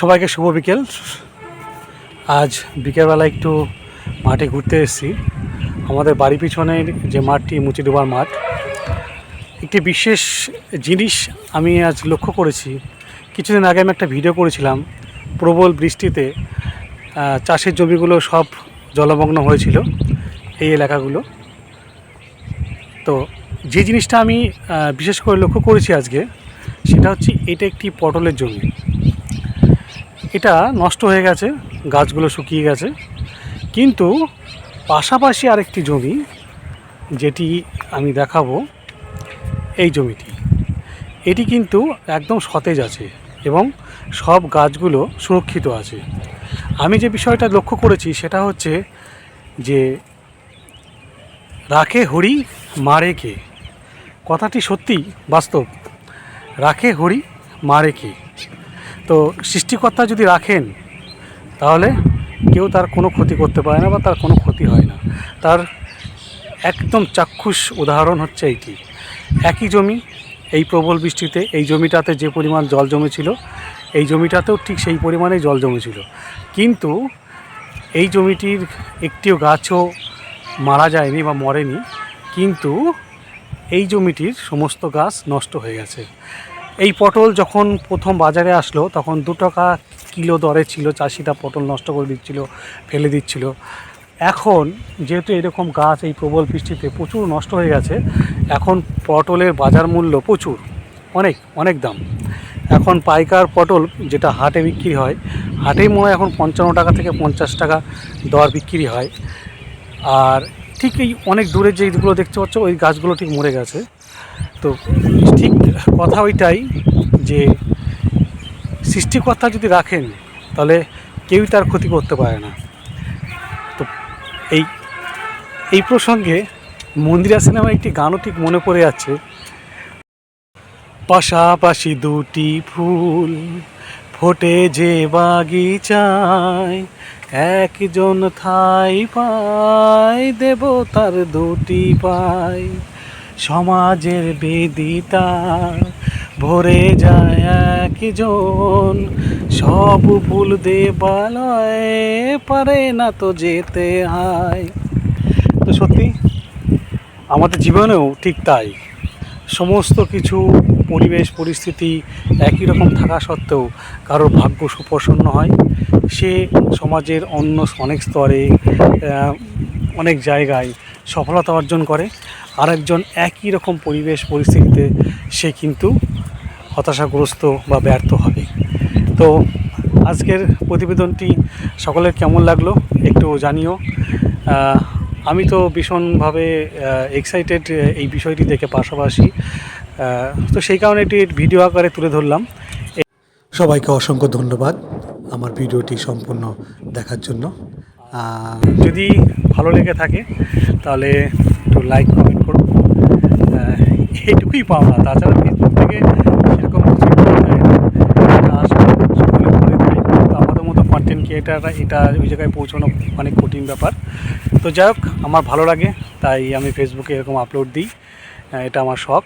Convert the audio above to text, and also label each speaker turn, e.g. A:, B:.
A: সবাইকে শুভ বিকেল। আজ বিকেলবেলা একটু মাঠে ঘুরতে এসেছি। আমাদের বাড়ি পিছনের যে মাঠটি মুচিডোবার মাঠ, একটি বিশেষ জিনিস আমি আজ লক্ষ্য করেছি। কিছুদিন আগে আমি একটা ভিডিও করেছিলাম, প্রবল বৃষ্টিতে চাষের জমিগুলো সব জলমগ্ন হয়েছিল এই এলাকাগুলো। তো যে জিনিসটা আমি বিশেষ করে লক্ষ্য করেছি আজকে, সেটা হচ্ছে এটা একটি পটলের জমি। এটা নষ্ট হয়ে গেছে, গাছগুলো শুকিয়ে গেছে, কিন্তু পাশাপাশি আরেকটি জমি যেটি আমি দেখাবো, এই জমিটি এটি কিন্তু একদম সতেজ আছে এবং সব গাছগুলো সুরক্ষিত আছে। আমি যে বিষয়টা লক্ষ্য করেছি সেটা হচ্ছে যে রাখে হরি মারে কে, কথাটি সত্যি বাস্তব। রাখে হরি মারে কে। তো সৃষ্টিকর্তা যদি রাখেন তাহলে কেউ তার কোনো ক্ষতি করতে পারে না বা তার কোনো ক্ষতি হয় না। তার একদম চাক্ষুষ উদাহরণ হচ্ছে এইটি। একই জমি, এই প্রবল বৃষ্টিতে এই জমিটাতে যে পরিমাণ জল জমেছিল, এই জমিটাতেও ঠিক সেই পরিমাণেই জল জমেছিল, কিন্তু এই জমিটির একটিও গাছও মারা যায়নি বা মরেনি, কিন্তু এই জমিটির সমস্ত গাছ নষ্ট হয়ে গেছে। এই পটল যখন প্রথম বাজারে আসলো তখন 2 টাকা কিলো দরে ছিল, চাষিরা পটল নষ্ট করে দিচ্ছিল, ফেলে দিচ্ছিল। এখন যেহেতু এরকম গাছ এই প্রবল বৃষ্টিতে প্রচুর নষ্ট হয়ে গেছে, এখন পটলের বাজার মূল্য প্রচুর, অনেক অনেক দাম। এখন পাইকার পটল যেটা হাটে বিক্রি হয়, হাটেই মনে হয় এখন 55 টাকা থেকে 50 টাকা দর বিক্রি হয়। আর ঠিক এই অনেক দূরে যেগুলো দেখতে পাচ্ছ, ওই গাছগুলো ঠিক মরে গেছে। তো ঠিক কথা ওইটাই যে সৃষ্টিকর্তা যদি রাখেন তাহলে কেউই তার ক্ষতি করতে পারে না। তো এই এই প্রসঙ্গে মন্দিরা সিনেমায় একটি গানও ঠিক মনে পড়ে যাচ্ছে, পাশাপাশি দুটি ফুল ফোটে যে বাগিচায়, একজন ঠাই পায় দেবতার দুটি পায়, সমাজের বেদিতা ভরে যায় একজন, সব ফুল দেবালয়ে পারে না তো যেতে হয়। তো সত্যি আমাদের জীবনেও ঠিক তাই। সমস্ত কিছু পরিবেশ পরিস্থিতি একই রকম থাকা সত্ত্বেও কারোর ভাগ্য সুপ্রসন্ন হয়, সে সমাজের অন্য অনেক স্তরে অনেক জায়গায় সফলতা অর্জন করে। আরেকজন একই রকম পরিবেশ পরিস্থিতিতে সে কিন্তু হতাশাগ্রস্ত বা ব্যর্থ হবে। তো আজকের প্রতিবেদনটি সকলের কেমন লাগলো একটু জানিও। আমি তো ভীষণভাবে এক্সাইটেড এই বিষয়টি দেখে, পাশাপাশি তো সেই কারণে এটি ভিডিও আকারে তুলে ধরলাম। সবাইকে অসংখ্য ধন্যবাদ আমার ভিডিওটি সম্পূর্ণ দেখার জন্য। যদি ভালো লেগে থাকে তাহলে একটু লাইক কমেন্ট করুন, এইটুকুই পাওনা। তাছাড়া ফেসবুক থেকে সেরকম কিছু সকলে করে দেয়, তো আমাদের মতো কন্টেন্ট ক্রিয়েটাররা এটা ওই জায়গায় পৌঁছানো অনেক কঠিন ব্যাপার। তো যাই হোক, আমার ভালো লাগে তাই আমি ফেসবুকে এরকম আপলোড দিই, এটা আমার শখ।